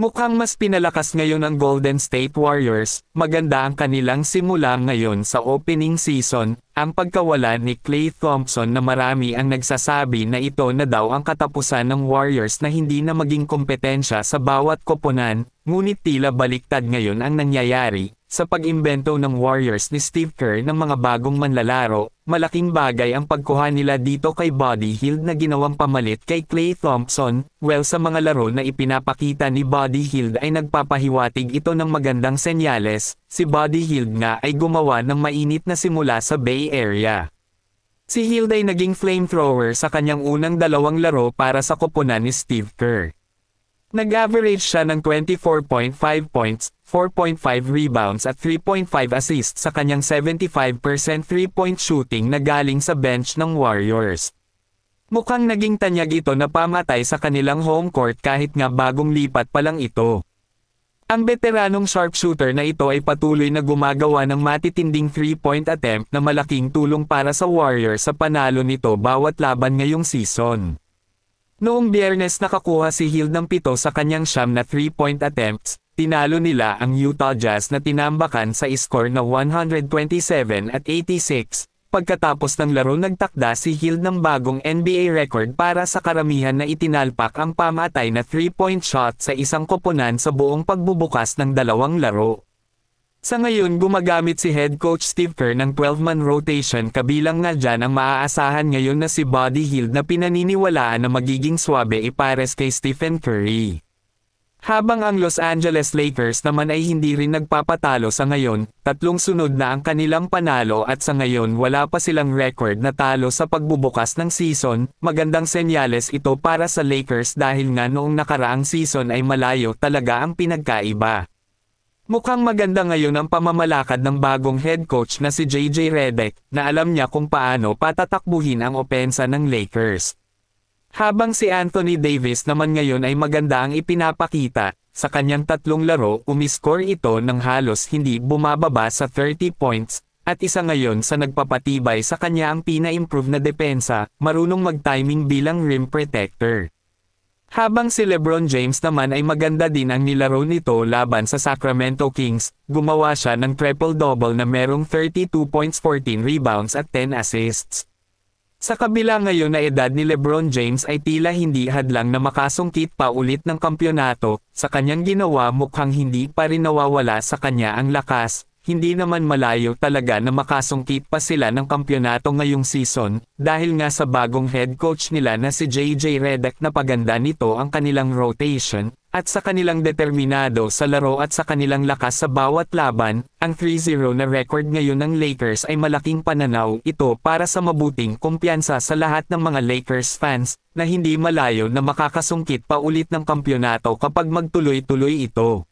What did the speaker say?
Mukhang mas pinalakas ngayon ang Golden State Warriors, maganda ang kanilang simula ngayon sa opening season, ang pagkawala ni Klay Thompson na marami ang nagsasabi na ito na daw ang katapusan ng Warriors na hindi na maging kompetensya sa bawat koponan, ngunit tila baliktad ngayon ang nangyayari. Sa pag-imbento ng Warriors ni Steve Kerr ng mga bagong manlalaro, malaking bagay ang pagkuha nila dito kay Buddy Hield na ginawang pamalit kay Klay Thompson. Well, sa mga laro na ipinapakita ni Buddy Hield ay nagpapahiwatig ito ng magandang senyales. Si Buddy Hield nga ay gumawa ng mainit na simula sa Bay Area. Si Hield ay naging flamethrower sa kanyang unang dalawang laro para sa koponan ni Steve Kerr. Nag-average siya ng 24.5 points, 4.5 rebounds at 3.5 assists sa kanyang 75% 3-point shooting na galing sa bench ng Warriors. Mukhang naging tanyag ito na pamatay sa kanilang home court kahit nga bagong lipat pa lang ito. Ang veteranong sharpshooter na ito ay patuloy na gumagawa ng matitinding 3-point attempt na malaking tulong para sa Warriors sa panalo nito bawat laban ngayong season. Noong Biyernes nakakuha si Hield ng 7 sa kanyang 9 na 3-point attempts, tinalo nila ang Utah Jazz na tinambakan sa score na 127-86. Pagkatapos ng laro nagtakda si Hield ng bagong NBA record para sa karamihan na itinalpak ang pamatay na 3-point shot sa isang koponan sa buong pagbubukas ng dalawang laro. Sa ngayon gumagamit si head coach Steve Kerr ng 12-man rotation kabilang nga dyan ang maaasahan ngayon na si Buddy Hield na pinaniniwalaan na magiging swabe ipares kay Stephen Curry. Habang ang Los Angeles Lakers naman ay hindi rin nagpapatalo sa ngayon, 3 sunod na ang kanilang panalo at sa ngayon wala pa silang record na talo sa pagbubukas ng season. Magandang senyales ito para sa Lakers dahil nga noong nakaraang season ay malayo talaga ang pinagkaiba. Mukhang maganda ngayon ang pamamalakad ng bagong head coach na si JJ Redick, na alam niya kung paano patatakbuhin ang opensa ng Lakers. Habang si Anthony Davis naman ngayon ay maganda ang ipinapakita, sa kanyang 3 laro umiscore ito ng halos hindi bumababa sa 30 points, at isa ngayon sa nagpapatibay sa kanya ang pina-improve na depensa, marunong mag-timing bilang rim protector. Habang si LeBron James naman ay maganda din ang nilaro nito laban sa Sacramento Kings, gumawa siya ng triple-double na merong 32 points, 14 rebounds at 10 assists. Sa kabila ngayon na edad ni LeBron James ay tila hindi hadlang na makasungkit pa ulit ng kampyonato, sa kanyang ginawa mukhang hindi pa rin nawawala sa kanya ang lakas. Hindi naman malayo talaga na makasungkit pa sila ng kampyonato ngayong season, dahil nga sa bagong head coach nila na si JJ Redick na paganda nito ang kanilang rotation, at sa kanilang determinado sa laro at sa kanilang lakas sa bawat laban. Ang 3-0 na record ngayon ng Lakers ay malaking pananaw ito para sa mabuting kumpiyansa sa lahat ng mga Lakers fans, na hindi malayo na makakasungkit pa ulit ng kampyonato kapag magtuloy-tuloy ito.